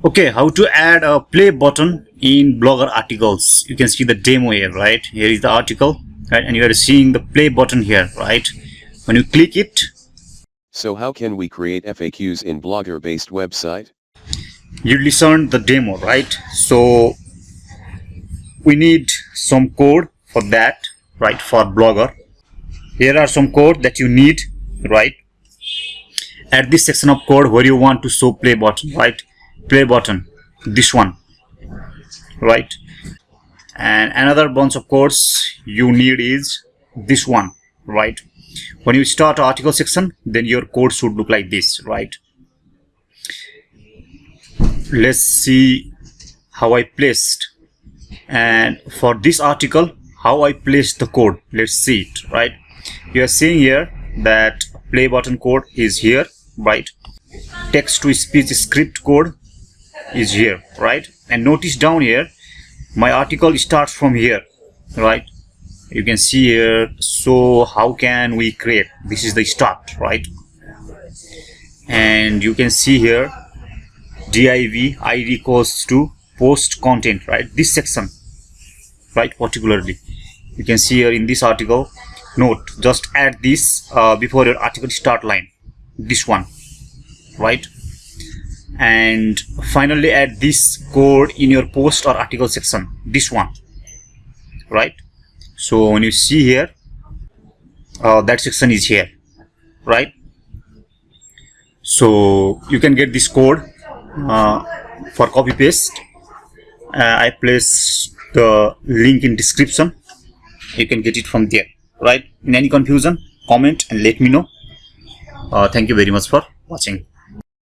Okay, how to add a play button in Blogger articles. You can see the demo here, right? Here is the article, right? And you are seeing the play button here, right? When you click it. So how can we create FAQs in Blogger based website? You listen the demo, right? So we need some code for that, right? For Blogger. Here are some code that you need, right? At this section of code where you want to show play button, right? Play button, this one, right? And another bunch of codes you need is this one, right? When you start article section, then your code should look like this, right? Let's see how I placed, and for this article how I placed the code. Let's see it, right? You are seeing here that play button code is here, right? Text to speech script code is here, right? And notice down here my article starts from here, right? You can see here. So how can we create? This is the start, right? And you can see here div id equals to post content, right? This section, right? Particularly you can see here in this article, note, just add this before your article start line, this one, right? And finally add this code in your post or article section, this one, right? So when you see here that section is here, right? So you can get this code for copy paste. I place the link in description. You can get it from there, right? In any confusion, comment and let me know. Thank you very much for watching.